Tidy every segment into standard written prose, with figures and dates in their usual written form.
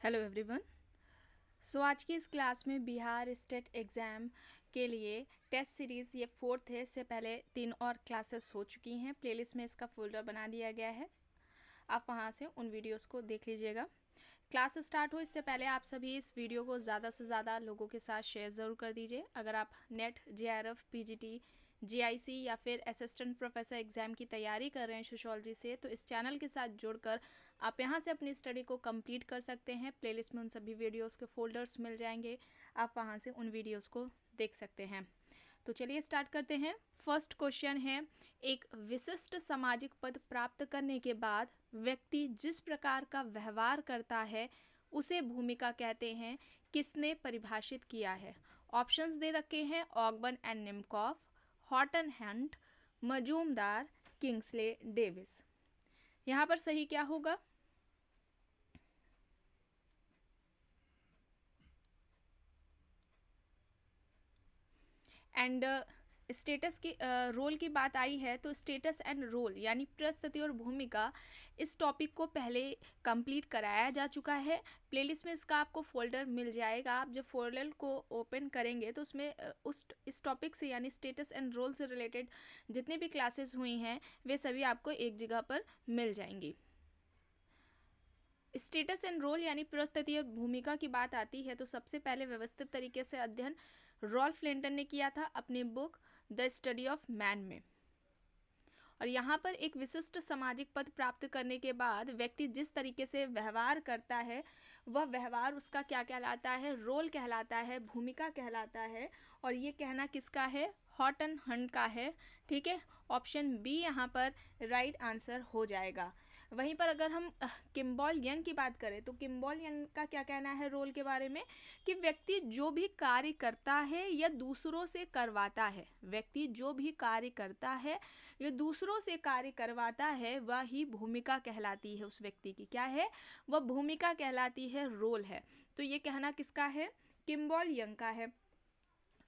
Hello everyone. सो आज की इस क्लास में बिहार स्टेट एग्ज़ाम के लिए टेस्ट सीरीज़ ये 4th है। इससे पहले 3 और क्लासेस हो चुकी हैं। प्लेलिस्ट में इसका फोल्डर बना दिया गया है, आप वहाँ से उन वीडियोस को देख लीजिएगा। क्लास स्टार्ट हो इससे पहले आप सभी इस वीडियो को ज़्यादा से ज़्यादा लोगों के साथ शेयर ज़रूर कर दीजिए। अगर आप नेट, JRF, PGT, GIC या फिर असिस्टेंट प्रोफेसर एग्ज़ाम की तैयारी कर रहे हैं सोशोलॉजी से, तो इस चैनल के साथ जुड़कर आप यहाँ से अपनी स्टडी को कंप्लीट कर सकते हैं। प्लेलिस्ट में उन सभी वीडियोस के फोल्डर्स मिल जाएंगे, आप वहाँ से उन वीडियोस को देख सकते हैं। तो चलिए स्टार्ट करते हैं। फर्स्ट क्वेश्चन है, एक विशिष्ट सामाजिक पद प्राप्त करने के बाद व्यक्ति जिस प्रकार का व्यवहार करता है उसे भूमिका कहते हैं। किसने परिभाषित किया है? ऑप्शंस दे रखे हैं, Ogburn and निमकॉफ, Horton Hunt, Majumdar, Kingsley Davis. यहाँ पर सही क्या होगा? एंड स्टेटस की रोल की बात आई है तो स्टेटस एंड रोल यानी प्रस्तुति और भूमिका, इस टॉपिक को पहले कंप्लीट कराया जा चुका है। प्लेलिस्ट में इसका आपको फोल्डर मिल जाएगा। आप जब फोल्डर को ओपन करेंगे तो उसमें इस टॉपिक से यानी स्टेटस एंड रोल से रिलेटेड जितनी भी क्लासेस हुई हैं वे सभी आपको एक जगह पर मिल जाएंगी। स्टेटस एंड रोल यानी प्रस्तुति और भूमिका की बात आती है तो सबसे पहले व्यवस्थित तरीके से अध्ययन रॉल्फ लिंटन ने किया था अपनी book the study of man में। और यहाँ पर एक विशिष्ट सामाजिक पद प्राप्त करने के बाद व्यक्ति जिस तरीके से व्यवहार करता है वह व्यवहार उसका क्या कहलाता है? रोल कहलाता है, भूमिका कहलाता है। और ये कहना किसका है? हॉटन हंट का है। ठीक है, ऑप्शन बी यहाँ पर राइट आंसर हो जाएगा। वहीं पर अगर हम किम्बॉल यंग की बात करें तो किम्बॉल यंग का क्या कहना है रोल के बारे में कि व्यक्ति जो भी कार्य करता है या दूसरों से करवाता है, व्यक्ति जो भी कार्य करता है या दूसरों से कार्य करवाता है वह ही भूमिका कहलाती है। उस व्यक्ति की क्या है? वह भूमिका कहलाती है, रोल है। तो ये कहना किसका है? किम्बॉल यंग का है।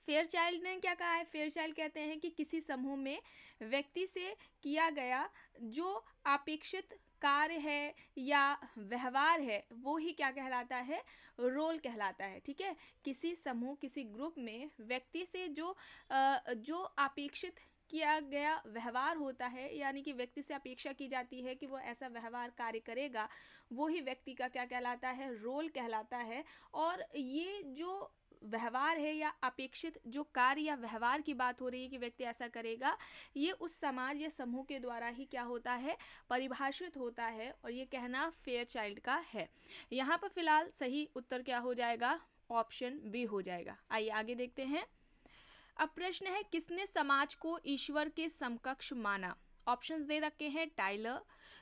फेयरचाइल्ड ने क्या कहा है? फेयरचाइल्ड कहते हैं कि किसी समूह में व्यक्ति से किया गया जो अपेक्षित कार्य है या व्यवहार है वो ही क्या कहलाता है? रोल कहलाता है। ठीक है, किसी समूह, किसी ग्रुप में व्यक्ति से जो अपेक्षित किया गया व्यवहार होता है, यानी कि व्यक्ति से अपेक्षा की जाती है कि वो ऐसा व्यवहार कार्य करेगा, वो ही व्यक्ति का क्या कहलाता है? रोल कहलाता है। और ये जो व्यवहार है या अपेक्षित जो कार्य या व्यवहार की बात हो रही है कि व्यक्ति ऐसा करेगा, ये उस समाज या समूह के द्वारा ही क्या होता है? परिभाषित होता है। और ये कहना फेयरचाइल्ड का है। यहाँ पर फिलहाल सही उत्तर क्या हो जाएगा? ऑप्शन बी हो जाएगा। आइए आगे देखते हैं। अब प्रश्न है, किसने समाज को ईश्वर के समकक्ष माना? ऑप्शंस दे रखे हैं, Tyler,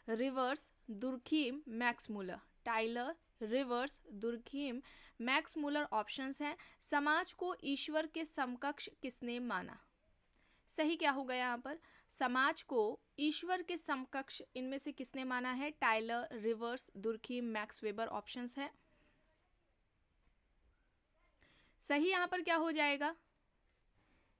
Rivers, Durkheim, Max Muller. Tyler, Rivers, Durkheim, Max Muller options हैं। समाज को ईश्वर के समकक्ष किसने माना? सही क्या होगा यहाँ पर? समाज को ईश्वर के समकक्ष इनमें से किसने माना है? Tyler, Rivers, Durkheim, Max Weber options है। सही यहाँ पर क्या हो जाएगा?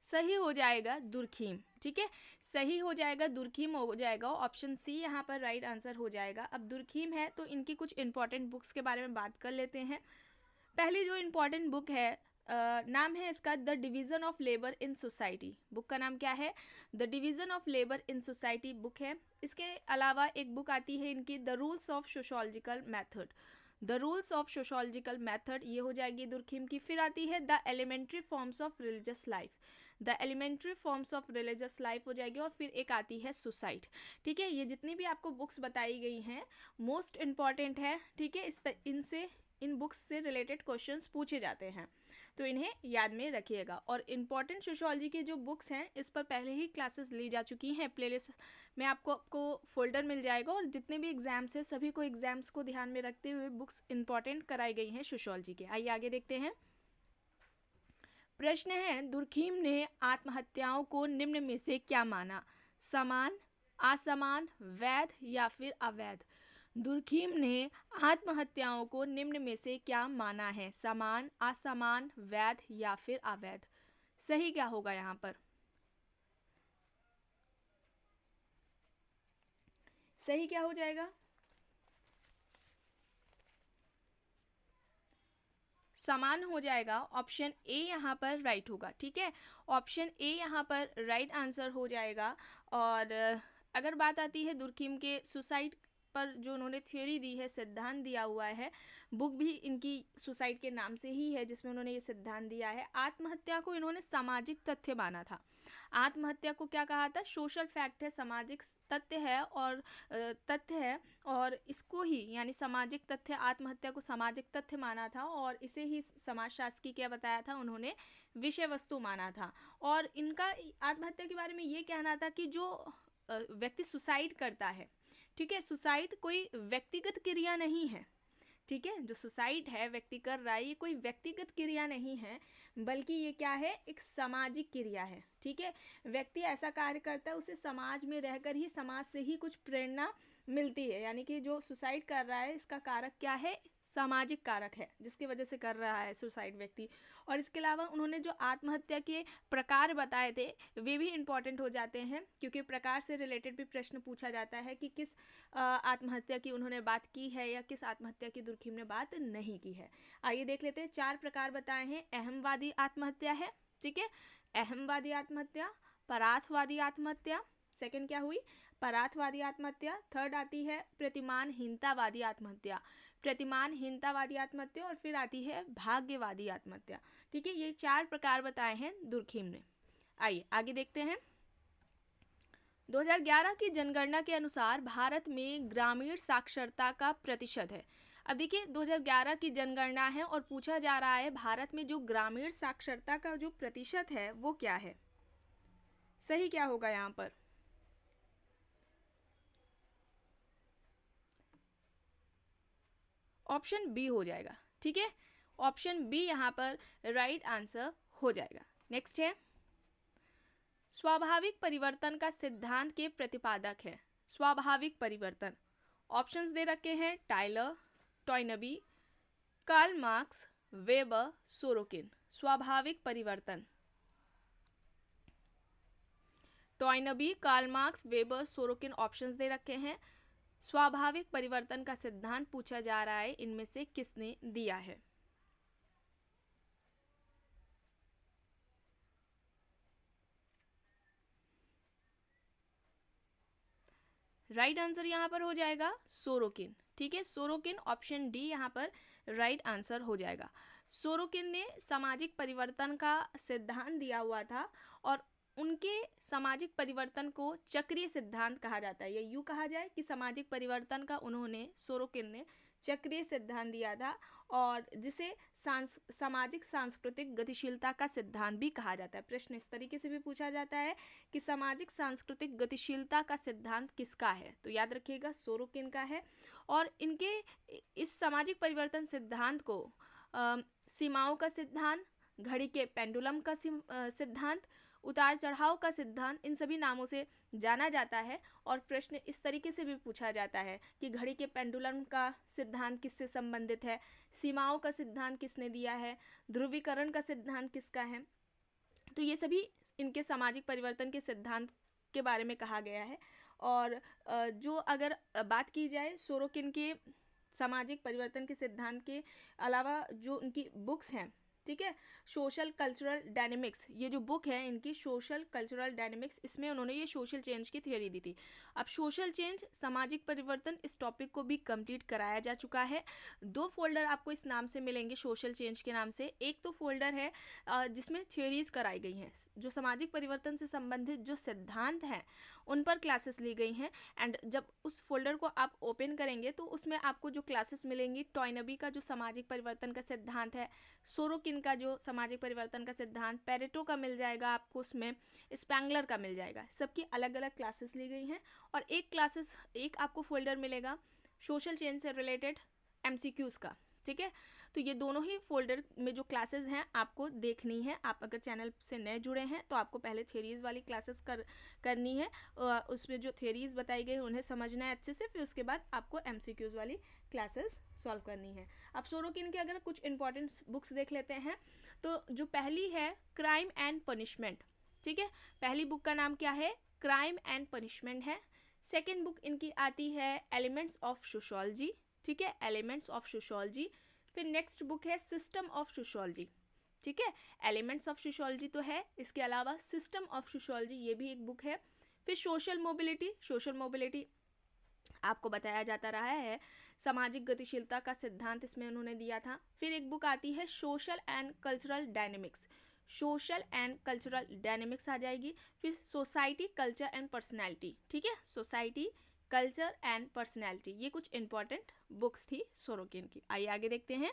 सही हो जाएगा दुर्खीम। ठीक है, सही हो जाएगा, दुर्खीम हो जाएगा। ऑप्शन सी यहाँ पर राइट आंसर हो जाएगा। अब दुर्खीम है तो इनकी कुछ इंपॉर्टेंट बुक्स के बारे में बात कर लेते हैं। पहली जो इंपॉर्टेंट बुक है, नाम है इसका the division of labour in society. Book का नाम क्या है? The division of labour in society book है। इसके अलावा एक बुक आती है इनकी, the rules of sociological method. The rules of sociological method, ये हो जाएगी दुर्खीम की। फिर आती है the elementary forms of religious life. The elementary forms of religious life हो जाएगी। और फिर एक आती है सुसाइड। ठीक है, ये जितनी भी आपको बुक्स बताई गई हैं मोस्ट इम्पॉर्टेंट है। ठीक है, इनसे इन बुक्स से रिलेटेड क्वेश्चंस पूछे जाते हैं, तो इन्हें याद में रखिएगा। और इम्पॉर्टेंट सोशोलॉजी की जो बुक्स हैं इस पर पहले ही क्लासेस ली जा चुकी हैं। प्लेलिस्ट में आपको फोल्डर मिल जाएगा। और जितने भी एग्जाम्स हैं सभी को एग्जाम्स को ध्यान में रखते हुए बुक्स इंपॉर्टेंट कराई गई हैं सोशोलॉजी के। आइए आगे देखते हैं। प्रश्न है, दुर्खीम ने आत्महत्याओं को निम्न में से क्या माना? समान, असमान, वैध या फिर अवैध? दुर्खीम ने आत्महत्याओं को निम्न में से क्या माना है? समान, असमान, वैध या फिर अवैध? सही क्या होगा यहाँ पर? सही क्या हो जाएगा? समान हो जाएगा, ऑप्शन ए यहाँ पर राइट होगा। ठीक है, ऑप्शन ए यहाँ पर राइट आंसर हो जाएगा। और अगर बात आती है दुर्खिम के सुसाइड पर जो उन्होंने थ्योरी दी है, सिद्धांत दिया हुआ है, बुक भी इनकी सुसाइड के नाम से ही है जिसमें उन्होंने ये सिद्धांत दिया है। आत्महत्या को इन्होंने सामाजिक तथ्य माना था। आत्महत्या को क्या कहा था? सोशल फैक्ट है, सामाजिक तथ्य है, और इसको ही यानी सामाजिक तथ्य, आत्महत्या को सामाजिक तथ्य माना था और इसे ही समाजशास्त्र की क्या बताया था उन्होंने? विषय वस्तु माना था। और इनका आत्महत्या के बारे में ये कहना था कि जो व्यक्ति सुसाइड करता है, ठीक है, सुसाइड कोई व्यक्तिगत क्रिया नहीं है। ठीक है, जो सुसाइड है व्यक्ति कर रहा है, ये कोई व्यक्तिगत क्रिया नहीं है, बल्कि ये क्या है? एक सामाजिक क्रिया है। ठीक है, व्यक्ति ऐसा कार्य करता है, उसे समाज में रहकर ही, समाज से ही कुछ प्रेरणा मिलती है। यानी कि जो सुसाइड कर रहा है इसका कारक क्या है? सामाजिक कारक है, जिसकी वजह से कर रहा है सुसाइड व्यक्ति। और इसके अलावा उन्होंने जो आत्महत्या के प्रकार बताए थे वे भी इम्पॉर्टेंट हो जाते हैं, क्योंकि प्रकार से रिलेटेड भी प्रश्न पूछा जाता है कि किस आत्महत्या की उन्होंने बात की है या किस आत्महत्या की दुर्खिम ने बात नहीं की है। आइए देख लेते हैं। 4 प्रकार बताए हैं। अहमवादी आत्महत्या है, ठीक है, अहमवादी आत्महत्या, परार्थवादी आत्महत्या, सेकंड क्या हुई? परार्थवादी आत्महत्या। थर्ड आती है प्रतिमानहीनतावादी आत्महत्या, प्रतिमानहीनतावादी आत्महत्या, और फिर आती है भाग्यवादी आत्महत्या। ठीक है, ये 4 प्रकार बताए हैं दुर्खिम ने। आइए आगे देखते हैं। 2011 की जनगणना के अनुसार भारत में ग्रामीण साक्षरता का प्रतिशत है। अब देखिए 2011 की जनगणना है और पूछा जा रहा है भारत में जो ग्रामीण साक्षरता का जो प्रतिशत है वो क्या है? सही क्या होगा यहाँ पर? ऑप्शन बी हो जाएगा। ठीक है, ऑप्शन बी यहाँ पर राइट आंसर हो जाएगा। नेक्स्ट है, स्वाभाविक परिवर्तन का सिद्धांत के प्रतिपादक है। स्वाभाविक परिवर्तन, ऑप्शंस दे रखे हैं, Tylor, Toynbee, Karl Marx, Weber, Sorokin. स्वाभाविक परिवर्तन, Toynbee, Karl Marx, Weber, Sorokin options दे रखे हैं। स्वाभाविक परिवर्तन का सिद्धांत पूछा जा रहा है, इनमें से किसने दिया है? राइट आंसर यहाँ पर हो जाएगा सोरोकिन। ठीक है, सोरोकिन, ऑप्शन डी यहाँ पर राइट आंसर हो जाएगा। सोरोकिन ने सामाजिक परिवर्तन का सिद्धांत दिया हुआ था और उनके सामाजिक परिवर्तन को चक्रीय सिद्धांत कहा जाता है, या यूँ कहा जाए कि सामाजिक परिवर्तन का उन्होंने, सोरोकिन ने चक्रीय सिद्धांत दिया था, और जिसे सामाजिक सांस्कृतिक गतिशीलता का सिद्धांत भी कहा जाता है। प्रश्न इस तरीके से भी पूछा जाता है कि सामाजिक सांस्कृतिक गतिशीलता का सिद्धांत किसका है? तो याद रखिएगा सोरोकिन का है। और इनके इस सामाजिक परिवर्तन सिद्धांत को सीमाओं का सिद्धांत, घड़ी के पेंडुलम का सिद्धांत, उतार चढ़ाव का सिद्धांत, इन सभी नामों से जाना जाता है। और प्रश्न इस तरीके से भी पूछा जाता है कि घड़ी के पेंडुलम का सिद्धांत किससे संबंधित है, सीमाओं का सिद्धांत किसने दिया है, ध्रुवीकरण का सिद्धांत किसका है। तो ये सभी इनके सामाजिक परिवर्तन के सिद्धांत के बारे में कहा गया है। और जो अगर बात की जाए सोरोकिन के सामाजिक परिवर्तन के सिद्धांत के अलावा जो उनकी बुक्स हैं, ठीक है, सोशल कल्चरल डायनेमिक्स, ये जो बुक है इनकी सोशल कल्चरल डायनेमिक्स, इसमें उन्होंने ये सोशल चेंज की थ्योरी दी थी। अब सोशल चेंज, सामाजिक परिवर्तन, इस टॉपिक को भी कंप्लीट कराया जा चुका है। 2 फोल्डर आपको इस नाम से मिलेंगे, सोशल चेंज के नाम से। एक तो फोल्डर है जिसमें थ्योरीज कराई गई हैं, जो सामाजिक परिवर्तन से संबंधित जो सिद्धांत हैं उन पर क्लासेस ली गई हैं। एंड जब उस फोल्डर को आप ओपन करेंगे तो उसमें आपको जो क्लासेस मिलेंगी, टॉयनबी का जो सामाजिक परिवर्तन का सिद्धांत है, सोरोकिन का जो सामाजिक परिवर्तन का सिद्धांत, पेरेटो का मिल जाएगा आपको, उसमें स्पैंगलर का मिल जाएगा। सबकी अलग अलग क्लासेस ली गई हैं। और एक आपको फोल्डर मिलेगा सोशल चेंज से रिलेटेड MCQs का। ठीक है, तो ये दोनों ही फोल्डर में जो क्लासेस हैं आपको देखनी है। आप अगर चैनल से नए जुड़े हैं तो आपको पहले थ्योरीज वाली क्लासेस करनी है, उसमें जो थ्योरीज बताई गई उन्हें समझना है अच्छे से, फिर उसके बाद आपको MCQs वाली क्लासेस सॉल्व करनी है। अब सोरोकिन के अगर कुछ इंपॉर्टेंट बुक्स देख लेते हैं, तो जो पहली है क्राइम एंड पनिशमेंट। ठीक है, पहली बुक का नाम क्या है? क्राइम एंड पनिशमेंट है। सेकेंड बुक इनकी आती है एलिमेंट्स ऑफ सोशोलॉजी। ठीक है, एलिमेंट्स ऑफ सोशोलॉजी। फिर नेक्स्ट बुक है सिस्टम ऑफ सोशियोलॉजी, ठीक है, एलिमेंट्स ऑफ सोशियोलॉजी तो है, इसके अलावा सिस्टम ऑफ सोशियोलॉजी ये भी एक बुक है। फिर सोशल मोबिलिटी आपको बताया जाता रहा है, सामाजिक गतिशीलता का सिद्धांत इसमें उन्होंने दिया था। फिर एक बुक आती है सोशल एंड कल्चरल डायनेमिक्स आ जाएगी। फिर सोसाइटी कल्चर एंड पर्सनैलिटी, ठीक है, सोसाइटी कल्चर एंड पर्सनैलिटी, ये कुछ इंपॉर्टेंट बुक्स थी सोरोकिन की। आइए आगे देखते हैं।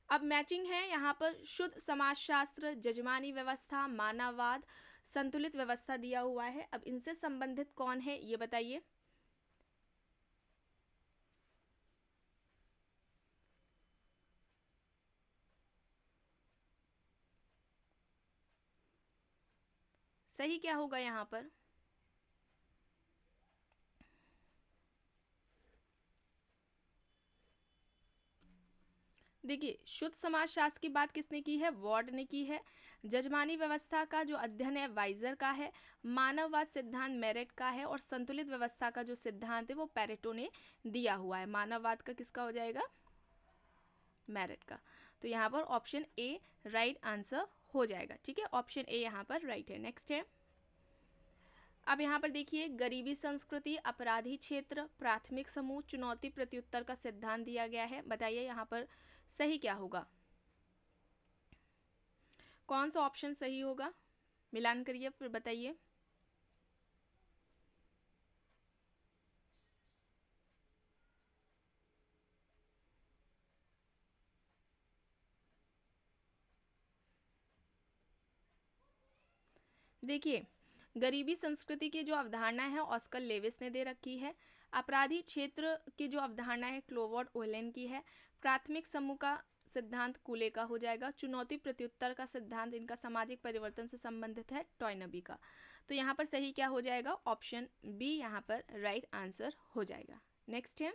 अब मैचिंग है यहाँ पर, शुद्ध समाजशास्त्र, जजमानी व्यवस्था, मानववाद, संतुलित व्यवस्था दिया हुआ है। अब इनसे संबंधित कौन है ये बताइए। सही क्या होगा यहाँ पर? देखिए, शुद्ध समाजशास्त्र की बात किसने की है? वॉर्ड ने की है। जजमानी व्यवस्था का जो अध्ययन है वाइजर का है। मानववाद सिद्धांत मेरिट का है। और संतुलित व्यवस्था का जो सिद्धांत है वो पेरेटो ने दिया हुआ है। मानववाद का किसका हो जाएगा? मेरिट का। तो यहाँ पर ऑप्शन ए राइट आंसर हो जाएगा, ठीक है, ऑप्शन ए यहाँ पर राइट है। नेक्स्ट है, अब यहाँ पर देखिए, गरीबी संस्कृति, अपराधी क्षेत्र, प्राथमिक समूह, चुनौती प्रत्युत्तर का सिद्धांत दिया गया है। बताइए यहाँ पर सही क्या होगा? कौन सा ऑप्शन सही होगा? मिलान करिए फिर बताइए। देखिए, गरीबी संस्कृति की जो अवधारणा है ऑस्कर लेविस ने दे रखी है। अपराधी क्षेत्र की जो अवधारणा है क्लोवर्ड ओलेन की है। प्राथमिक समूह का सिद्धांत कूले का हो जाएगा। चुनौती प्रत्युत्तर का सिद्धांत इनका सामाजिक परिवर्तन से संबंधित है, टॉयनबी का। तो यहाँ पर सही क्या हो जाएगा? ऑप्शन बी यहाँ पर राइट आंसर हो जाएगा। नेक्स्ट है,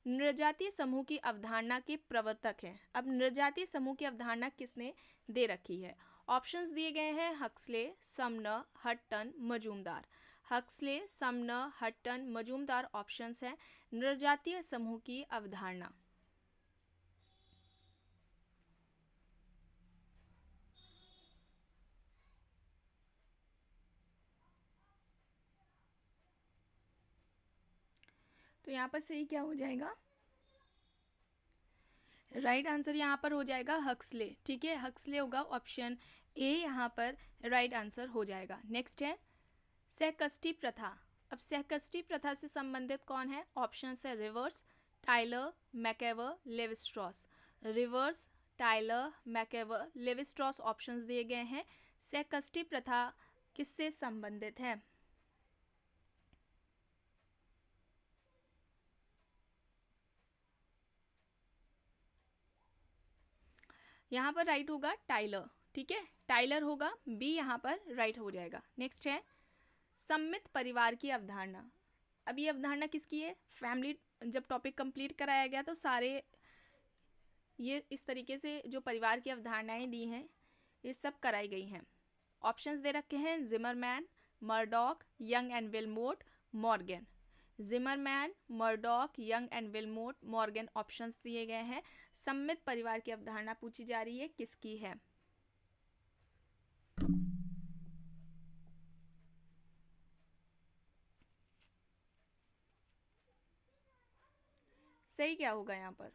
नृजातीय समूह की अवधारणा के प्रवर्तक हैं। अब नृजातीय समूह की अवधारणा किसने दे रखी है? ऑप्शंस दिए गए हैं, Huxley, Sumner, Hutton, Majumdar. Huxley, Sumner, Hutton, Majumdar options हैं नृजातीय समूह की अवधारणा। तो यहाँ पर सही क्या हो जाएगा? राइट आंसर यहाँ पर हो जाएगा हक्सले, ठीक है, हक्सले होगा, ऑप्शन ए यहाँ पर राइट आंसर हो जाएगा। नेक्स्ट है सहकष्टी प्रथा। अब सहकष्टी प्रथा से संबंधित कौन है? ऑप्शन है Rivers, Tylor, MacIver, Levi Strauss. Rivers, Tylor, MacIver, Levi Strauss options दिए गए हैं। सहकष्टी प्रथा किससे संबंधित है? यहाँ पर राइट होगा टाइलर, ठीक है, टाइलर होगा, बी यहाँ पर राइट हो जाएगा। नेक्स्ट है सम्मित परिवार की अवधारणा। अब ये अवधारणा किसकी है? फैमिली, जब टॉपिक कंप्लीट कराया गया तो सारे ये इस तरीके से जो परिवार की अवधारणाएं दी हैं ये सब कराई गई हैं। ऑप्शंस दे रखे हैं Zimmerman, Murdock, Young and Willmott, Morgan. Zimmerman, Murdock, Young and Willmott, Morgan options दिए गए हैं। सम्मित परिवार की अवधारणा पूछी जा रही है, किसकी है? सही क्या होगा यहाँ पर?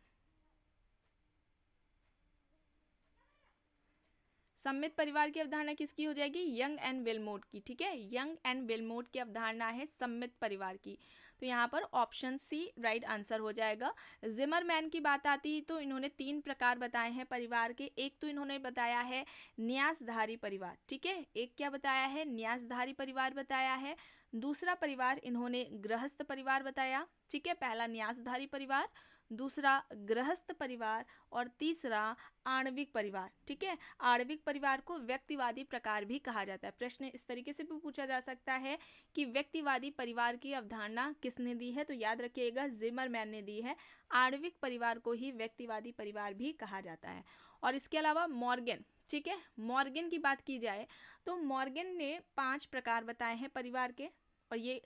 सम्मित परिवार की अवधारणा किसकी हो जाएगी? यंग एंड विलमोट की, ठीक है, यंग एंड विलमोट की अवधारणा है सम्मित परिवार की। तो यहाँ पर ऑप्शन सी राइट आंसर हो जाएगा। जिमरमैन की बात आती तो इन्होंने 3 प्रकार बताए हैं परिवार के। एक तो इन्होंने बताया है न्यासधारी परिवार, ठीक है, एक क्या बताया है? न्यासधारी परिवार बताया है। दूसरा परिवार इन्होंने गृहस्थ परिवार बताया, ठीक है, पहला न्यासधारी परिवार, दूसरा गृहस्थ परिवार और तीसरा आणविक परिवार, ठीक है। आणविक परिवार को व्यक्तिवादी प्रकार भी कहा जाता है। प्रश्न इस तरीके से भी पूछा जा सकता है कि व्यक्तिवादी परिवार की अवधारणा किसने दी है? तो याद रखिएगा जिमरमैन ने दी है। आणविक परिवार को ही व्यक्तिवादी परिवार भी कहा जाता है। और इसके अलावा मॉर्गन, ठीक है, मॉर्गन की बात की जाए तो मॉर्गन ने 5 प्रकार बताए हैं परिवार के, और ये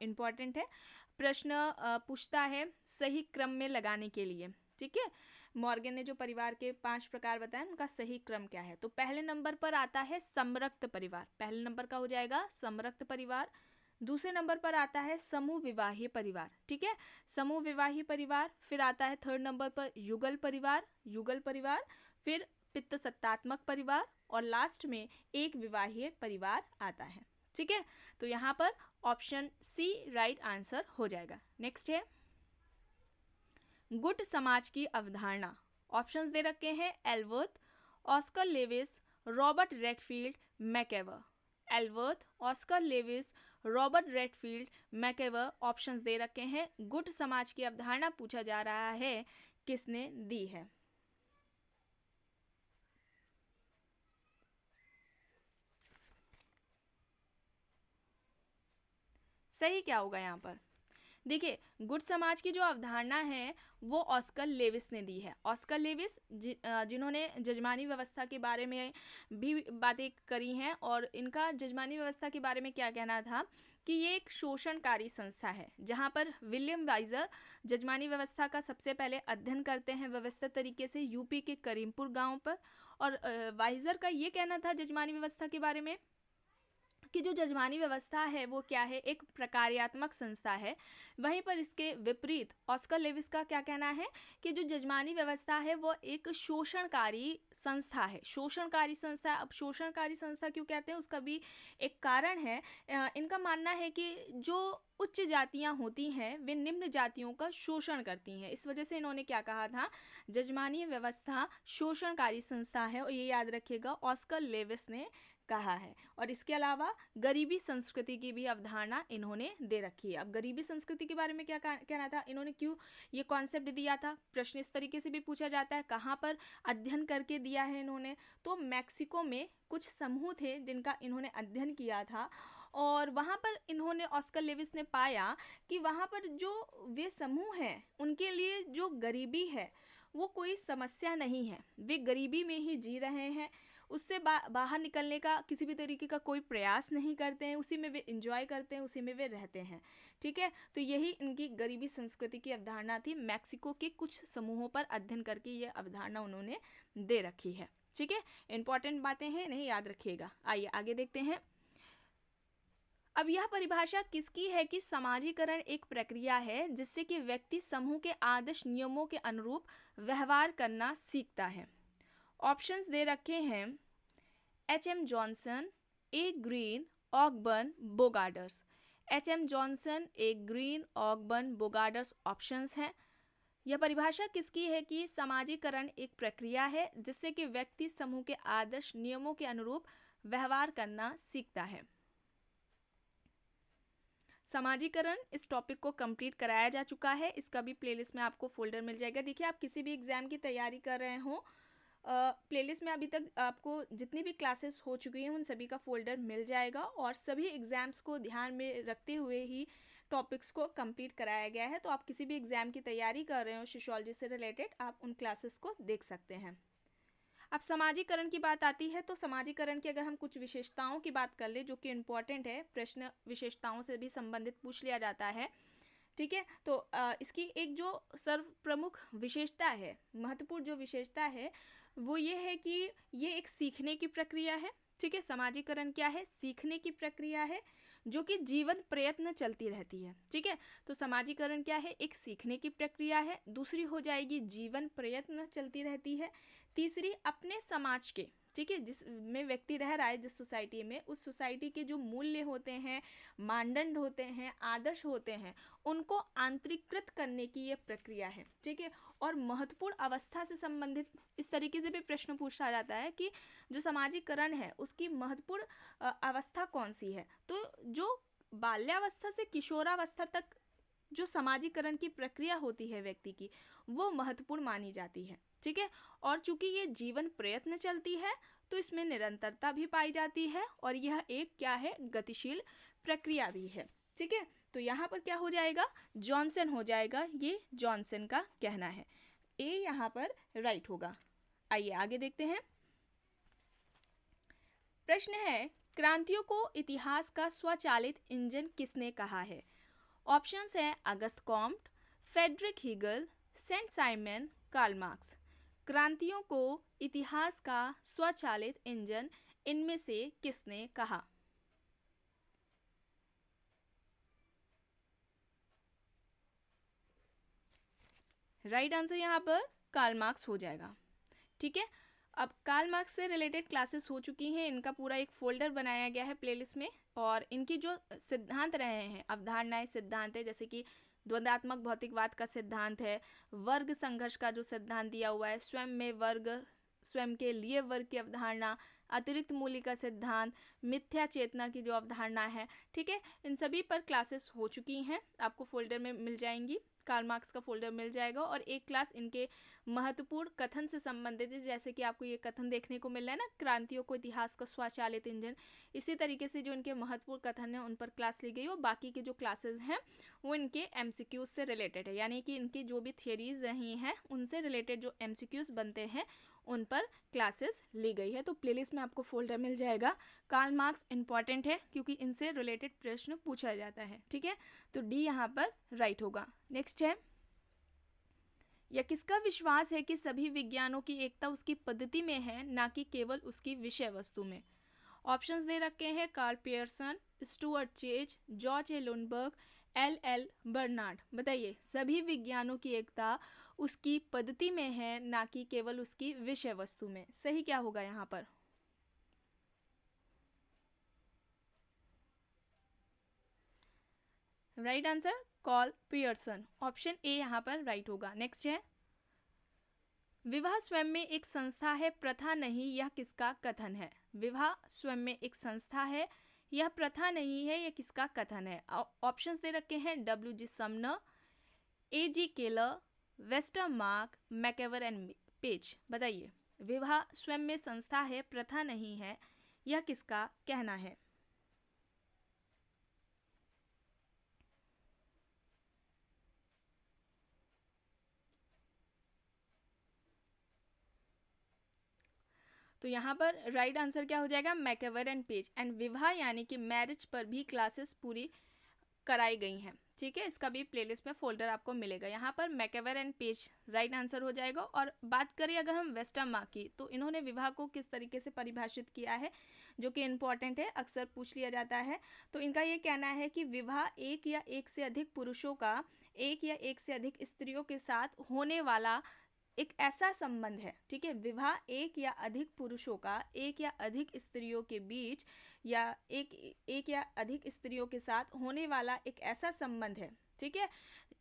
इम्पॉर्टेंट है, प्रश्न पूछता है सही क्रम में लगाने के लिए, ठीक है, मॉर्गन ने जो परिवार के 5 प्रकार बताए उनका सही क्रम क्या है। तो पहले नंबर पर आता है समरक्त परिवार, पहले नंबर का हो जाएगा समरक्त परिवार। दूसरे नंबर पर आता है समूह विवाही परिवार, ठीक है, समूह विवाही परिवार। फिर आता है थर्ड नंबर पर युगल परिवार, युगल परिवार। फिर पित्त सत्तात्मक परिवार और लास्ट में एक विवाहीय परिवार आता है, ठीक है। तो यहाँ पर ऑप्शन सी राइट आंसर हो जाएगा। नेक्स्ट है गुट समाज की अवधारणा। ऑप्शंस दे रखे हैं Elworth, Oscar Lewis, Robert Redfield, MacIver. Elworth, Oscar Lewis, Robert Redfield, MacIver options दे रखे हैं। गुट समाज की अवधारणा पूछा जा रहा है किसने दी है। सही क्या होगा यहाँ पर? देखिए, गुट समाज की जो अवधारणा है वो ऑस्कर लेविस ने दी है। ऑस्कर लेविस जिन्होंने जजमानी व्यवस्था के बारे में भी बातें करी हैं, और इनका जजमानी व्यवस्था के बारे में क्या कहना था कि ये एक शोषणकारी संस्था है, जहाँ पर विलियम वाइजर जजमानी व्यवस्था का सबसे पहले अध्ययन करते हैं व्यवस्थित तरीके से यूपी के करीमपुर गांव पर। और वाइजर का ये कहना था जजमानी व्यवस्था के बारे में कि जो जजमानी व्यवस्था है वो क्या है, एक प्रकार्यात्मक संस्था है। वहीं पर इसके विपरीत ऑस्कर लेविस का क्या कहना है कि जो जजमानी व्यवस्था है वो एक शोषणकारी संस्था है, शोषणकारी संस्था। अब शोषणकारी संस्था क्यों कहते हैं उसका भी एक कारण है। इनका मानना है कि जो उच्च जातियां होती हैं वे निम्न जातियों का शोषण करती हैं, इस वजह से इन्होंने क्या कहा था, जजमानी व्यवस्था शोषणकारी संस्था है, और ये याद रखिएगा ऑस्कर लेविस ने कहा है। और इसके अलावा गरीबी संस्कृति की भी अवधारणा इन्होंने दे रखी है। अब गरीबी संस्कृति के बारे में क्या कहना था, इन्होंने क्यों ये कॉन्सेप्ट दिया था, प्रश्न इस तरीके से भी पूछा जाता है, कहाँ पर अध्ययन करके दिया है इन्होंने। तो मैक्सिको में कुछ समूह थे जिनका इन्होंने अध्ययन किया था, और वहाँ पर इन्होंने ऑस्कर लेविस ने पाया कि वहाँ पर जो वे समूह हैं उनके लिए जो गरीबी है वो कोई समस्या नहीं है, वे गरीबी में ही जी रहे हैं, उससे बाहर निकलने का किसी भी तरीके का कोई प्रयास नहीं करते हैं, उसी में वे इंजॉय करते हैं, उसी में वे रहते हैं, ठीक है। तो यही इनकी गरीबी संस्कृति की अवधारणा थी। मैक्सिको के कुछ समूहों पर अध्ययन करके ये अवधारणा उन्होंने दे रखी है, ठीक है। इंपॉर्टेंट बातें हैं, इन्हें याद रखिएगा। आइए आगे देखते हैं। अब यह परिभाषा किसकी है कि समाजीकरण एक प्रक्रिया है जिससे कि व्यक्ति समूह के आदर्श नियमों के अनुरूप व्यवहार करना सीखता है। ऑप्शंस दे रखे हैं एच.एम. जॉनसन, ए. ग्रीन, ऑकबर्न, बोगार्डर्स। एच.एम. जॉनसन, ए. ग्रीन, ऑकबर्न, बोगार्डर्स ऑप्शंस हैं। यह परिभाषा किसकी है कि समाजीकरण एक प्रक्रिया है जिससे कि व्यक्ति समूह के आदर्श नियमों के अनुरूप व्यवहार करना सीखता है। समाजीकरण इस टॉपिक को कंप्लीट कराया जा चुका है, इसका भी प्लेलिस्ट में आपको फोल्डर मिल जाएगा। देखिए, आप किसी भी एग्जाम की तैयारी कर रहे हो, प्लेलिस्ट में अभी तक आपको जितनी भी क्लासेस हो चुकी हैं उन सभी का फोल्डर मिल जाएगा, और सभी एग्ज़ाम्स को ध्यान में रखते हुए ही टॉपिक्स को कंप्लीट कराया गया है। तो आप किसी भी एग्ज़ाम की तैयारी कर रहे हो सोशियोलॉजी से रिलेटेड, आप उन क्लासेस को देख सकते हैं। अब समाजीकरण की बात आती है, तो समाजीकरण की अगर हम कुछ विशेषताओं की बात कर ले जो कि इम्पॉर्टेंट है, प्रश्न विशेषताओं से भी संबंधित पूछ लिया जाता है, ठीक है। तो इसकी एक जो सर्व प्रमुख विशेषता है, महत्वपूर्ण जो विशेषता है वो ये है कि ये एक सीखने की प्रक्रिया है, ठीक है। समाजीकरण क्या है, सीखने की प्रक्रिया है जो कि जीवन प्रयत्न चलती रहती है, ठीक है। तो समाजीकरण क्या है, एक सीखने की प्रक्रिया है। दूसरी हो जाएगी जीवन प्रयत्न चलती रहती है। तीसरी अपने समाज के, ठीक है, जिसमें व्यक्ति रह रहा है, जिस सोसाइटी में, उस सोसाइटी के जो मूल्य होते हैं, मानदंड होते हैं, आदर्श होते हैं, उनको आंतरिकृत करने की ये प्रक्रिया है, ठीक है। और महत्वपूर्ण अवस्था से संबंधित इस तरीके से भी प्रश्न पूछा जाता है कि जो समाजीकरण है उसकी महत्वपूर्ण अवस्था कौन सी है। तो जो बाल्यावस्था से किशोरावस्था तक जो समाजीकरण की प्रक्रिया होती है व्यक्ति की, वो महत्वपूर्ण मानी जाती है, ठीक है। और चूंकि ये जीवन प्रयत्न चलती है तो इसमें निरंतरता भी पाई जाती है, और यह एक क्या है, गतिशील प्रक्रिया भी है, ठीक है। तो यहाँ पर क्या हो जाएगा, जॉनसन हो जाएगा, ये जॉनसन का कहना है, ए यहाँ पर राइट होगा। आइए आगे देखते हैं। प्रश्न है, क्रांतियों को इतिहास का स्वचालित इंजन किसने कहा है। ऑप्शंस हैं Auguste Comte, Friedrich Hegel, Saint Simon Karl Marx, क्रांतियों को इतिहास का स्वचालित इंजन इनमें से किसने कहा? राइट आंसर यहाँ पर कार्ल मार्क्स हो जाएगा। ठीक है, अब कार्ल मार्क्स से रिलेटेड क्लासेस हो चुकी हैं, इनका पूरा एक फोल्डर बनाया गया है प्लेलिस्ट में, और इनकी जो सिद्धांत रहे हैं, अवधारणाएं, सिद्धांत है, जैसे कि द्वंदात्मक भौतिकवाद का सिद्धांत है, वर्ग संघर्ष का जो सिद्धांत दिया हुआ है, स्वयं में वर्ग, स्वयं के लिए वर्ग की अवधारणा, अतिरिक्त मूल्य का सिद्धांत, मिथ्या चेतना की जो अवधारणा है, ठीक है, इन सभी पर क्लासेस हो चुकी हैं, आपको फोल्डर में मिल जाएंगी, कार्ल मार्क्स का फोल्डर मिल जाएगा। और एक क्लास इनके महत्वपूर्ण कथन से संबंधित है, जैसे कि आपको ये कथन देखने को मिल रहा है ना, क्रांतियों को इतिहास का स्वचालित इंजन, इसी तरीके से जो इनके महत्वपूर्ण कथन है उन पर क्लास ली गई, और बाकी के जो क्लासेस हैं वो इनके एमसीक्यूज से रिलेटेड है, यानी कि इनकी जो भी थियरीज रही हैं उनसे रिलेटेड जो एमसीक्यूज बनते हैं उन पर क्लासेस ली गई है। तो प्लेलिस्ट में आपको फोल्डर मिल जाएगा। कार्ल मार्क्स इंपॉर्टेंट है क्योंकि इनसे रिलेटेड प्रश्न पूछा जाता है। ठीक है, तो डी यहाँ पर राइट होगा। नेक्स्ट है, यह किसका विश्वास है कि सभी विज्ञानों की एकता उसकी पद्धति में है, ना कि केवल उसकी विषय वस्तु में? ऑप्शंस दे रखे हैं, Karl Pearson, Stuart Chase, George A Lundberg, L Bernard. बताइए, सभी विज्ञानों की एकता उसकी पद्धति में है, ना कि केवल उसकी विषय वस्तु में। सही क्या होगा यहाँ पर? Right answer Karl Pearson, option A यहाँ पर राइट होगा। नेक्स्ट है, विवाह स्वयं में एक संस्था है, प्रथा नहीं, यह किसका कथन है? विवाह स्वयं में एक संस्था है, यह प्रथा नहीं है, यह किसका कथन है? ऑप्शंस दे रखे हैं, W G Sumner, A G Keller, Westermarck, MacIver and Page. बताइए, विवाह स्वयं में संस्था है, प्रथा नहीं है, यह किसका कहना है? तो यहाँ पर राइट आंसर क्या हो जाएगा? मैकेवर एंड पेज। एंड विवाह यानी कि मैरिज पर भी क्लासेस पूरी कराई गई हैं। ठीक है, इसका भी प्लेलिस्ट में फोल्डर आपको मिलेगा। यहाँ पर मैकेवर एंड पेज राइट आंसर हो जाएगा। और बात करें अगर हम वेस्टर मार्क की, तो इन्होंने विवाह को किस तरीके से परिभाषित किया है, जो कि इम्पॉर्टेंट है, अक्सर पूछ लिया जाता है। तो इनका ये कहना है कि विवाह एक या एक से अधिक पुरुषों का एक या एक से अधिक स्त्रियों के साथ होने वाला एक ऐसा संबंध है। ठीक है, विवाह एक या अधिक पुरुषों का एक या अधिक स्त्रियों के बीच या एक या अधिक स्त्रियों के साथ होने वाला एक ऐसा संबंध है। ठीक है,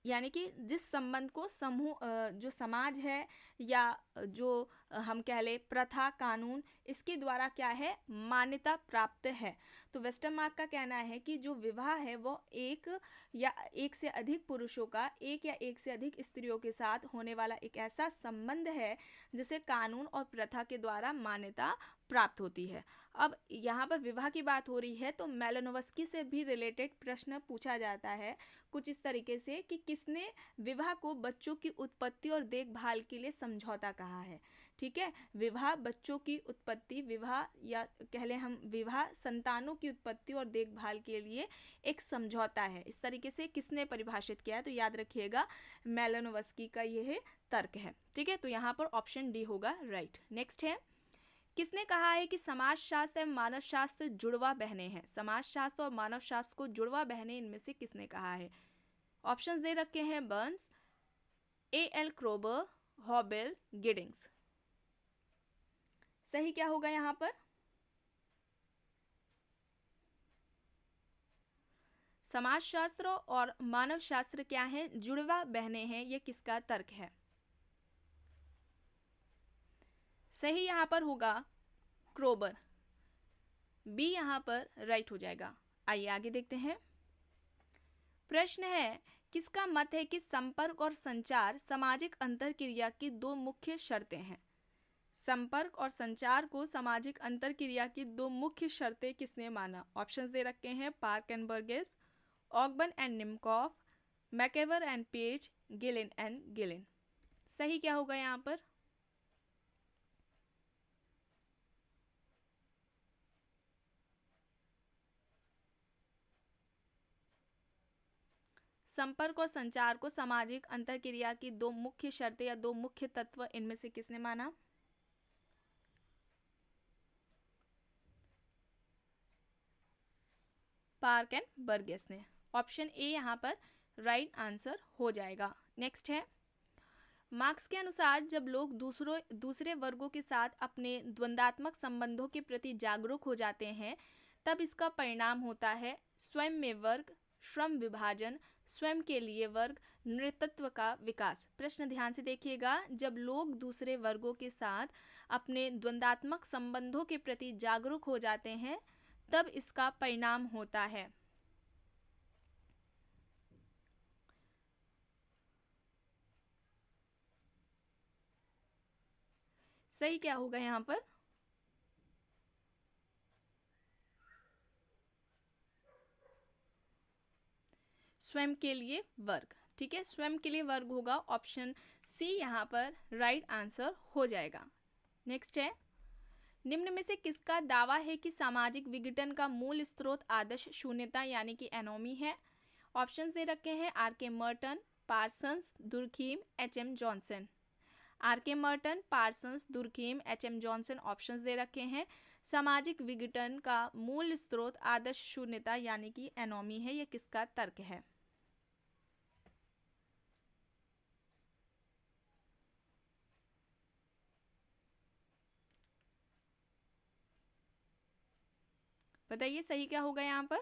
यानी कि जिस संबंध को समूह जो समाज है या जो हम कह ले प्रथा कानून, इसके द्वारा क्या है, मान्यता प्राप्त है। तो वेस्टर मार्क का कहना है कि जो विवाह है वो एक या एक से अधिक पुरुषों का एक या एक से अधिक स्त्रियों के साथ होने वाला एक ऐसा संबंध है जिसे कानून और प्रथा के द्वारा मान्यता प्राप्त होती है। अब यहाँ पर विवाह की बात हो रही है, तो मेलानोव्स्की से भी रिलेटेड प्रश्न पूछा जाता है कुछ इस तरीके से कि किसने विवाह को बच्चों की उत्पत्ति और देखभाल के लिए समझौता कहा है। ठीक है, विवाह बच्चों की उत्पत्ति, विवाह या कह लें हम विवाह संतानों की उत्पत्ति और देखभाल के लिए एक समझौता है, इस तरीके से किसने परिभाषित किया है? तो याद रखिएगा, मेलानोव्स्की का यह तर्क है। ठीक है, तो यहाँ पर ऑप्शन डी होगा राइट। नेक्स्ट है, किसने कहा है कि समाजशास्त्र एवं मानव शास्त्र जुड़वा बहनें हैं? समाजशास्त्र और मानव शास्त्र को जुड़वा बहनें, इनमें से किसने कहा है? ऑप्शंस दे रखे हैं, Burns, A L Kroeber, Hoebel, Giddings. सही क्या होगा यहाँ पर? समाजशास्त्र और मानव शास्त्र क्या है? जुड़वा बहनें हैं, ये किसका तर्क है? सही यहाँ पर होगा क्रोबर, बी यहाँ पर राइट हो जाएगा। आइए आगे देखते हैं। प्रश्न है, किसका मत है कि संपर्क और संचार सामाजिक अंतरक्रिया की दो मुख्य शर्तें हैं? संपर्क और संचार को सामाजिक अंतरक्रिया की दो मुख्य शर्तें किसने माना? ऑप्शंस दे रखे हैं, Park and Burgess, Ogburn and Nimkoff, MacIver and Page, Gillin and Gillin. सही क्या होगा यहाँ पर? संपर्क और संचार को सामाजिक अंतरक्रिया की दो मुख्य शर्तें या दो मुख्य तत्व इनमें से किसने माना? पार्क एंड बर्गेस ने। ऑप्शन ए यहाँ पर राइट आंसर हो जाएगा। नेक्स्ट है, मार्क्स के अनुसार जब लोग दूसरे वर्गों के साथ अपने द्वंद्वात्मक संबंधों के प्रति जागरूक हो जाते हैं तब इसका परिणाम होता है स्वयं में वर्ग, श्रम विभाजन, स्वयं के लिए वर्ग, नेतृत्व का विकास। प्रश्न ध्यान से देखिएगा, जब लोग दूसरे वर्गों के साथ अपने द्वंद्वात्मक संबंधों के प्रति जागरूक हो जाते हैं तब इसका परिणाम होता है। सही क्या होगा यहाँ पर? स्वयं के लिए वर्ग। ठीक है, स्वयं के लिए वर्ग होगा। ऑप्शन सी यहाँ पर राइट आंसर हो जाएगा। नेक्स्ट है, निम्न में से किसका दावा है कि सामाजिक विघटन का मूल स्रोत आदर्श शून्यता यानी कि एनोमी है? ऑप्शंस दे रखे हैं R K Merton, Parsons, Durkheim, H M Johnson. R K Merton, Parsons, Durkheim, H M Johnson options दे रखे हैं। सामाजिक विघटन का मूल स्रोत आदर्श शून्यता यानी कि एनोमी है। यह किसका तर्क है? बताइए सही क्या होगा यहाँ पर?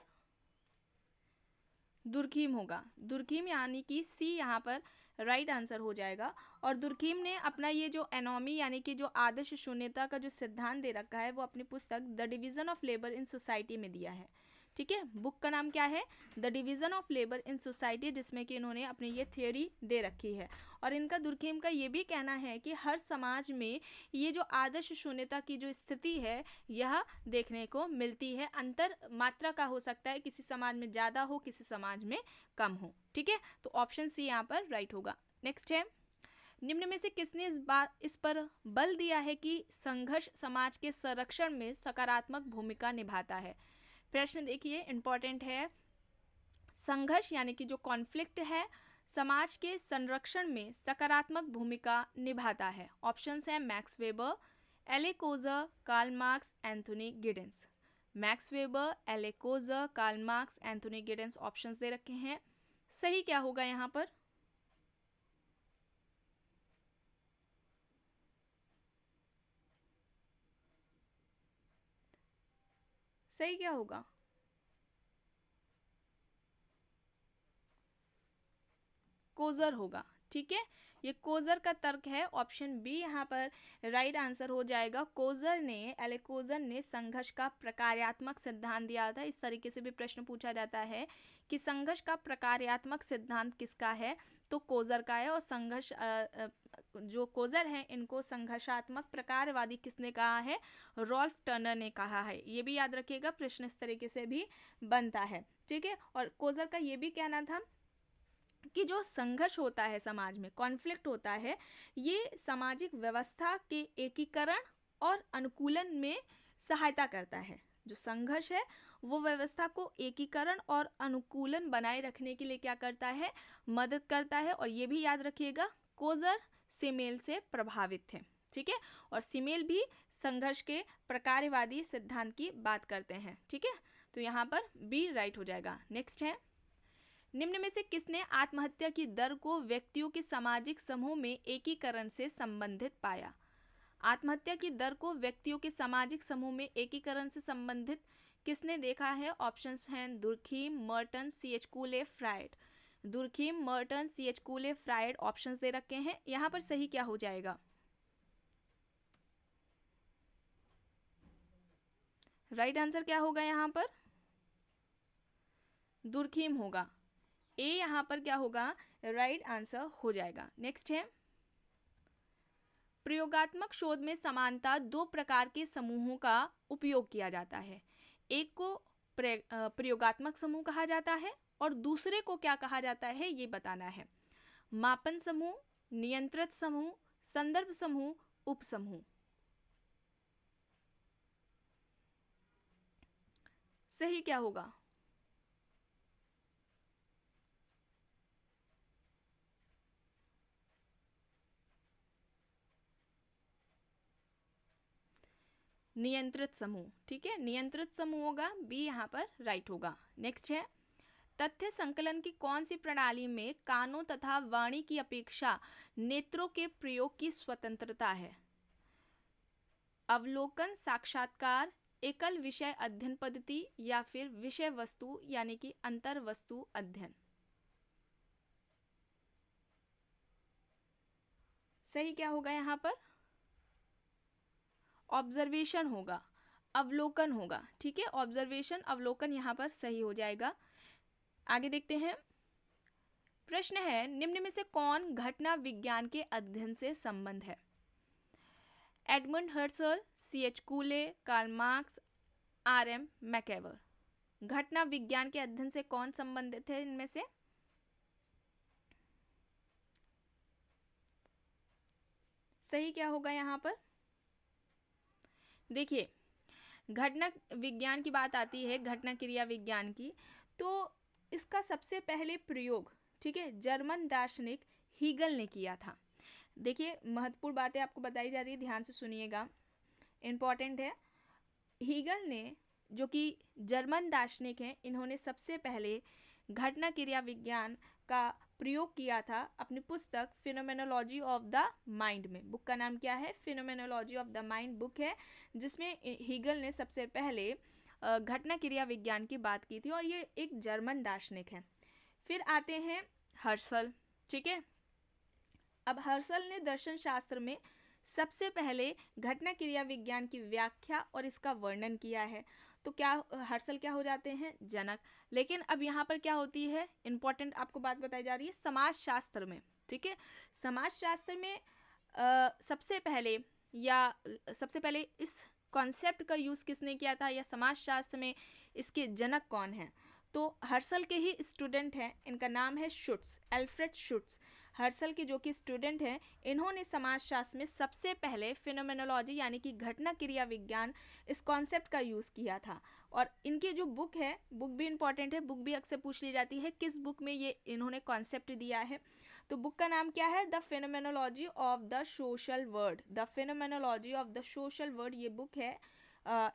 दुर्खीम होगा। दुर्खीम यानी कि सी यहाँ पर राइट आंसर हो जाएगा। और दुर्खीम ने अपना ये जो एनोमी यानी कि जो आदर्श शून्यता का जो सिद्धांत दे रखा है वो अपनी पुस्तक the division of labour in society में दिया है। ठीक है, बुक का नाम क्या है? The division of labour in society, जिसमें कि इन्होंने अपनी ये थियोरी दे रखी है। और इनका दुर्खीम का ये भी कहना है कि हर समाज में ये जो आदर्श शून्यता की जो स्थिति है यह देखने को मिलती है। अंतर मात्रा का हो सकता है, किसी समाज में ज़्यादा हो, किसी समाज में कम हो। ठीक है, तो ऑप्शन सी यहाँ पर राइट होगा। नेक्स्ट है, निम्न में से किसने इस पर बल दिया है कि संघर्ष समाज के संरक्षण में सकारात्मक भूमिका निभाता है? प्रश्न देखिए, इंपॉर्टेंट है। संघर्ष यानी कि जो कॉन्फ्लिक्ट है समाज के संरक्षण में सकारात्मक भूमिका निभाता है। ऑप्शंस हैं Max Weber, Lewis Coser, Karl Marx, Anthony Giddens. Max Weber, Lewis Coser, Karl Marx, Anthony Giddens options दे रखे हैं। सही क्या होगा यहाँ पर? सही क्या होगा? कोजर होगा। ठीक है, ये कोजर का तर्क है। ऑप्शन बी यहाँ पर राइट आंसर हो जाएगा। कोजर ने, एलेकोजर ने संघर्ष का प्रकार्यात्मक सिद्धांत दिया था। इस तरीके से भी प्रश्न पूछा जाता है कि संघर्ष का प्रकार्यात्मक सिद्धांत किसका है, तो कोजर का है। और संघर्ष जो कोजर हैं इनको संघर्षात्मक प्रकारवादी किसने कहा है? रॉल्फ टर्नर ने कहा है। ये भी याद रखिएगा, प्रश्न इस तरीके से भी बनता है। ठीक है, और कोजर का ये भी कहना था कि जो संघर्ष होता है समाज में, कॉन्फ्लिक्ट होता है, ये सामाजिक व्यवस्था के एकीकरण और अनुकूलन में सहायता करता है। जो संघर्ष है वो व्यवस्था को एकीकरण और अनुकूलन बनाए रखने के लिए क्या करता है? मदद करता है। और ये भी याद रखिएगा, कोजर सिमेल से प्रभावित थे। ठीक है, और सिमेल भी संघर्ष के प्रकारवादी सिद्धांत की बात करते हैं। ठीक है, तो यहाँ पर बी राइट हो जाएगा। नेक्स्ट है, निम्न में से किसने आत्महत्या की दर को व्यक्तियों के सामाजिक समूह में एकीकरण से संबंधित पाया? आत्महत्या की दर को व्यक्तियों के सामाजिक समूह में एकीकरण से संबंधित किसने देखा है? ऑप्शंस हैं Durkheim, Merton, C H Cooley, Freud. Durkheim, Merton, C H Cooley, Freud options दे रखे हैं। यहाँ पर सही क्या हो जाएगा? राइट आंसर क्या होगा यहाँ पर? दुर्खीम होगा। ए यहाँ पर क्या होगा? राइट आंसर हो जाएगा। नेक्स्ट है, प्रयोगात्मक शोध में समानता दो प्रकार के समूहों का उपयोग किया जाता है। एक को प्रयोगात्मक समूह कहा जाता है और दूसरे को क्या कहा जाता है ये बताना है। मापन समूह, नियंत्रित समूह, संदर्भ समूह, उपसमूह। सही क्या होगा? नियंत्रित समूह, ठीक है, नियंत्रित समूह होगा, बी यहाँ पर राइट होगा। नेक्स्ट है, तथ्य संकलन की कौन सी प्रणाली में कानों तथा वाणी की अपेक्षा नेत्रों के प्रयोग की स्वतंत्रता है? अवलोकन, साक्षात्कार, एकल विषय अध्ययन पद्धति या फिर विषय वस्तु यानी कि अंतर वस्तु अध्ययन। सही क्या होगा यहाँ पर? ऑब्जर्वेशन होगा, अवलोकन होगा, ठीक है, ऑब्जर्वेशन अवलोकन यहाँ पर सही हो जाएगा। आगे देखते हैं। प्रश्न है, निम्न में से कौन घटना विज्ञान के अध्ययन से संबंध है? Edmund Husserl, C.H. Cooley, Karl Marx, R.M. MacIver. घटना विज्ञान के अध्ययन से कौन संबंधित है इनमें से? सही क्या होगा यहाँ पर? देखिए, घटना विज्ञान की बात आती है, घटना क्रिया विज्ञान की, तो इसका सबसे पहले प्रयोग, ठीक है, जर्मन दार्शनिक हीगल ने किया था। देखिए, महत्वपूर्ण बातें आपको बताई जा रही है, ध्यान से सुनिएगा, इम्पॉर्टेंट है। हीगल ने, जो कि जर्मन दार्शनिक हैं, इन्होंने सबसे पहले घटना क्रिया विज्ञान का प्रयोग किया था अपनी पुस्तक फिनोमेनोलॉजी ऑफ द माइंड में। बुक का नाम क्या है? Phenomenology of the mind book है, जिसमें हीगल ने सबसे पहले घटना क्रिया विज्ञान की बात की थी, और ये एक जर्मन दार्शनिक है। फिर आते हैं हर्सल, ठीक है। अब हर्सल ने दर्शन शास्त्र में सबसे पहले घटना क्रिया विज्ञान की व्याख्या और इसका वर्णन किया है, तो क्या हर्सल क्या हो जाते हैं? जनक। लेकिन अब यहाँ पर क्या होती है, इंपॉर्टेंट आपको बात बताई जा रही है, समाज शास्त्र में, ठीक है, समाज शास्त्र में सबसे पहले इस कॉन्सेप्ट का यूज़ किसने किया था, या समाज शास्त्र में इसके जनक कौन हैं? तो हर्सल के ही स्टूडेंट हैं, इनका नाम है शुट्स, एल्फ्रेड शुट्स। हर्सल के जो कि स्टूडेंट हैं, इन्होंने समाजशास्त्र में सबसे पहले फिनोमेनोलॉजी यानी कि घटना क्रिया विज्ञान इस कॉन्सेप्ट का यूज़ किया था। और इनकी जो बुक है, बुक भी इंपॉर्टेंट है, बुक भी अक्सर पूछ ली जाती है, किस बुक में ये इन्होंने कॉन्सेप्ट दिया है, तो बुक का नाम क्या है? The phenomenology of the social world. The phenomenology of the social world ये बुक है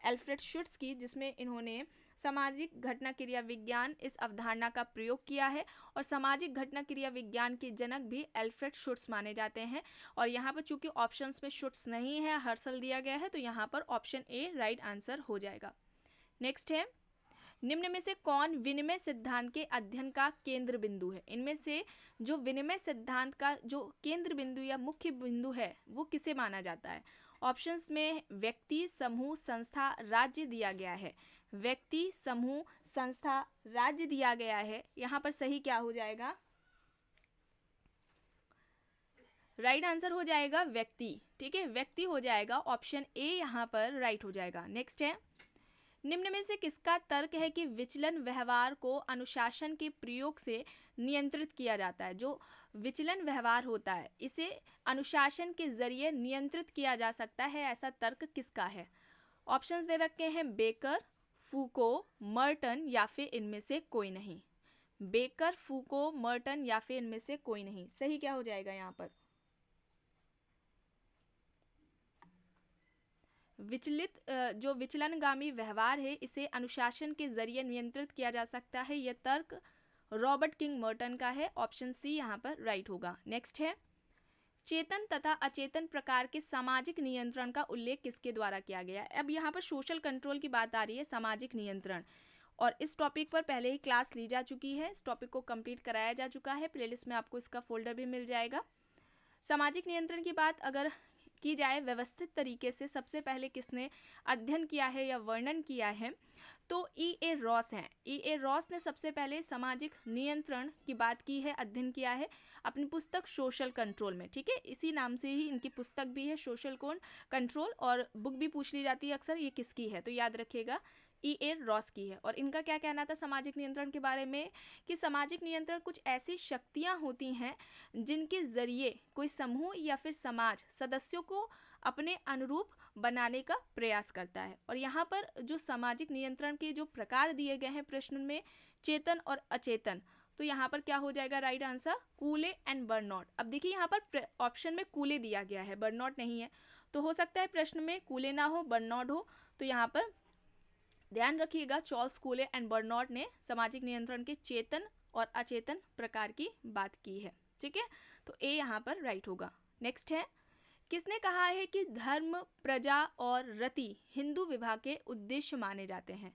एल्फ्रेड शुट्स की, जिसमें इन्होंने सामाजिक घटना क्रिया विज्ञान इस अवधारणा का प्रयोग किया है। और सामाजिक घटना क्रिया विज्ञान के जनक भी एल्फ्रेड शुट्स माने जाते हैं। और यहाँ पर चूंकि ऑप्शंस में शुट्स नहीं है, हर्सल दिया गया है, तो यहाँ पर ऑप्शन ए राइट आंसर हो जाएगा। नेक्स्ट है, निम्न में से कौन विनिमय सिद्धांत के अध्ययन का केंद्र बिंदु है? इनमें से जो विनिमय सिद्धांत का जो केंद्र बिंदु या मुख्य बिंदु है, वो किसे माना जाता है? ऑप्शंस में व्यक्ति, समूह, संस्था, राज्य दिया गया है। व्यक्ति, समूह, संस्था, राज्य दिया गया है। यहाँ पर सही क्या हो जाएगा? राइट आंसर हो जाएगा व्यक्ति, ठीक है, व्यक्ति हो जाएगा, ऑप्शन ए यहाँ पर राइट हो जाएगा। नेक्स्ट है, निम्न में से किसका तर्क है कि विचलन व्यवहार को अनुशासन के प्रयोग से नियंत्रित किया जाता है? जो विचलन व्यवहार होता है, इसे अनुशासन के जरिए नियंत्रित किया जा सकता है, ऐसा तर्क किसका है? ऑप्शंस दे रखे हैं, बेकर, फूको, मर्टन या फिर इनमें से कोई नहीं। बेकर, फूको, मर्टन या फिर इनमें से कोई नहीं। सही क्या हो जाएगा यहाँ पर? जो विचलनगामी व्यवहार है, इसे अनुशासन के जरिए नियंत्रित किया जा सकता है, यह तर्क रॉबर्ट किंग मर्टन का है। ऑप्शन सी यहाँ पर राइट होगा। नेक्स्ट है, चेतन तथा अचेतन प्रकार के सामाजिक नियंत्रण का उल्लेख किसके द्वारा किया गया है? अब यहाँ पर सोशल कंट्रोल की बात आ रही है, सामाजिक नियंत्रण, और इस टॉपिक पर पहले ही क्लास ली जा चुकी है, इस टॉपिक को कंप्लीट कराया जा चुका है, प्लेलिस्ट में आपको इसका फोल्डर भी मिल जाएगा। सामाजिक नियंत्रण की बात अगर की जाए व्यवस्थित तरीके से, सबसे पहले किसने अध्ययन किया है या वर्णन किया है, तो E.A. रॉस हैं। E.A. रॉस ने सबसे पहले सामाजिक नियंत्रण की बात की है, अध्ययन किया है अपनी पुस्तक सोशल कंट्रोल में, ठीक है, इसी नाम से ही इनकी पुस्तक भी है, सोशल कंट्रोल, और बुक भी पूछ ली जाती है अक्सर, ये किसकी है, तो याद रखिएगा E.A. रॉस की है। और इनका क्या कहना था सामाजिक नियंत्रण के बारे में, कि सामाजिक नियंत्रण कुछ ऐसी शक्तियाँ होती हैं जिनके जरिए कोई समूह या फिर समाज सदस्यों को अपने अनुरूप बनाने का प्रयास करता है। और यहाँ पर जो सामाजिक नियंत्रण के जो प्रकार दिए गए हैं प्रश्न में, चेतन और अचेतन, तो यहाँ पर क्या हो जाएगा right answer? Cooley and Burnout. अब देखिए यहाँ पर ऑप्शन में कूले दिया गया है, बर्नौट नहीं है, तो हो सकता है प्रश्न में कूले ना हो, बर्नौड हो, तो यहाँ पर ध्यान रखिएगा चार्ल्स कूले एंड बर्नौड ने सामाजिक नियंत्रण के चेतन और अचेतन प्रकार की बात की है। ठीक है, तो ए यहाँ पर राइट होगा। नेक्स्ट है, किसने कहा है कि धर्म, प्रजा और रति हिंदू विवाह के उद्देश्य माने जाते हैं?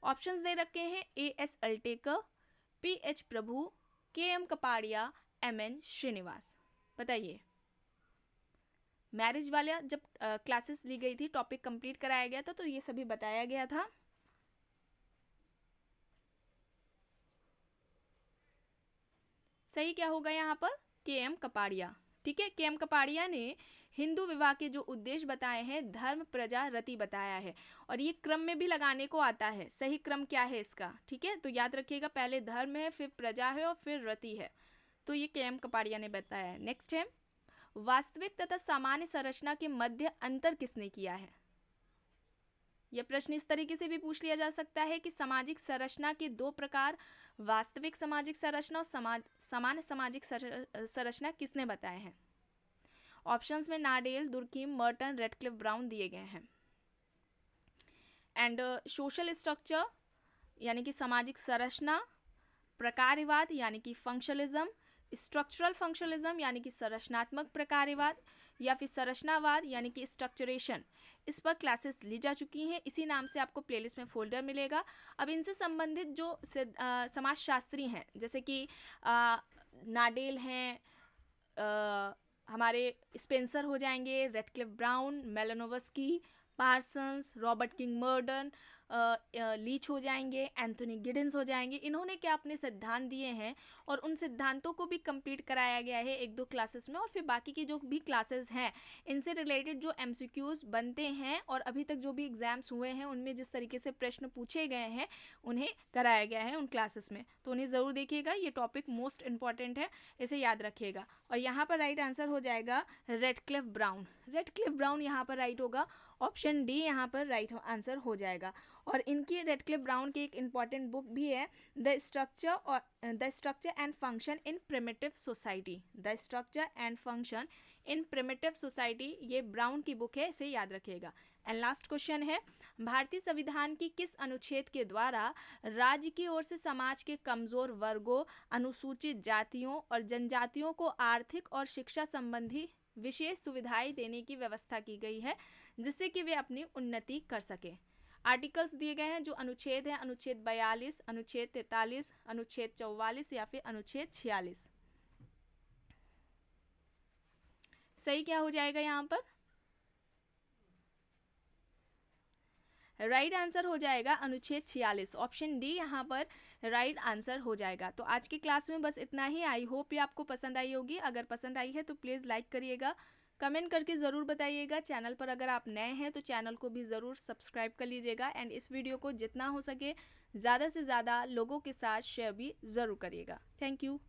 ऑप्शंस दे रखे हैं, A.S. अल्टेकर, P.H. प्रभु, K.M. कपाड़िया, M.N. श्रीनिवास। बताइए। मैरिज वाला जब क्लासेस ली गई थी, टॉपिक कंप्लीट कराया गया था, तो ये सभी बताया गया था। सही क्या होगा यहाँ पर? K.M. कपाड़िया। ठीक है, K.M. कपाड़िया ने हिंदू विवाह के जो उद्देश्य बताए हैं, धर्म, प्रजा, रति बताया है, और ये क्रम में भी लगाने को आता है। सही क्रम क्या है इसका? ठीक है, तो याद रखिएगा, पहले धर्म है, फिर प्रजा है और फिर रति है। तो ये K.M. कपाड़िया ने बताया है। नेक्स्ट है, वास्तविक तथा सामान्य संरचना के मध्य अंतर किसने किया है? यह प्रश्न इस तरीके से भी पूछ लिया जा सकता है कि सामाजिक संरचना के दो प्रकार, वास्तविक सामाजिक संरचना और सामान्य सामाजिक संरचना किसने बताए हैं? ऑप्शंस में नाडेल, दुर्कीम, मर्टन, रेडक्लिफ ब्राउन दिए गए हैं। एंड सोशल स्ट्रक्चर यानी कि सामाजिक संरचना, प्रकारवाद यानी कि फंक्शनलिज्म, स्ट्रक्चरल फंक्शनलिज्म यानी कि संरचनात्मक प्रकारवाद, या फिर संरचनावाद यानी कि स्ट्रक्चरेशन, इस पर क्लासेस ली जा चुकी हैं। इसी नाम से आपको प्लेलिस्ट में फोल्डर मिलेगा। अब इनसे संबंधित जो समाजशास्त्री हैं, जैसे कि नाडेल हैं, हमारे स्पेंसर हो जाएंगे, Radcliffe Brown, Malinowski, Parsons, Robert King Merton, Leach हो जाएंगे, एंथोनी गिडिंस हो जाएंगे। इन्होंने क्या अपने सिद्धांत दिए हैं, और उन सिद्धांतों को भी कंप्लीट कराया गया है 1-2 क्लासेस में, और फिर बाकी की जो भी क्लासेस हैं इनसे रिलेटेड जो MCQs बनते हैं और अभी तक जो भी एग्जाम्स हुए हैं उनमें जिस तरीके से प्रश्न पूछे गए हैं उन्हें कराया गया है उन क्लासेस में। तो उन्हें ज़रूर देखिएगा, ये टॉपिक मोस्ट इंपॉर्टेंट है, इसे याद रखिएगा। और यहाँ पर राइट आंसर हो जाएगा रेडक्लिफ ब्राउन। रेडक्लिफ ब्राउन यहाँ पर राइट होगा, ऑप्शन डी यहाँ पर राइट आंसर हो जाएगा। और इनकी रेडक्लिफ ब्राउन की एक इम्पॉर्टेंट बुक भी है, the structure and function in primitive society. The structure and function in primitive society, ये ब्राउन की बुक है, इसे याद रखिएगा। एंड लास्ट क्वेश्चन है, भारतीय संविधान की किस अनुच्छेद के द्वारा राज्य की ओर से समाज के कमजोर वर्गों, अनुसूचित जातियों और जनजातियों को आर्थिक और शिक्षा संबंधी विशेष सुविधाएं देने की व्यवस्था की गई है, जिससे कि वे अपनी उन्नति कर सकें? आर्टिकल्स दिए गए हैं, जो अनुच्छेद हैं, अनुच्छेद 42, अनुच्छेद 43, अनुच्छेद 44 या फिर अनुच्छेद 46। सही क्या हो जाएगा यहाँ पर? राइट आंसर हो जाएगा अनुच्छेद 46, ऑप्शन डी यहाँ पर राइट आंसर हो जाएगा। तो आज की क्लास में बस इतना ही। आई होप ये आपको पसंद आई होगी। अगर पसंद आई है तो प्लीज़ लाइक करिएगा, कमेंट करके ज़रूर बताइएगा। चैनल पर अगर आप नए हैं तो चैनल को भी ज़रूर सब्सक्राइब कर लीजिएगा, एंड इस वीडियो को जितना हो सके ज़्यादा से ज़्यादा लोगों के साथ शेयर भी ज़रूर करिएगा। Thank you.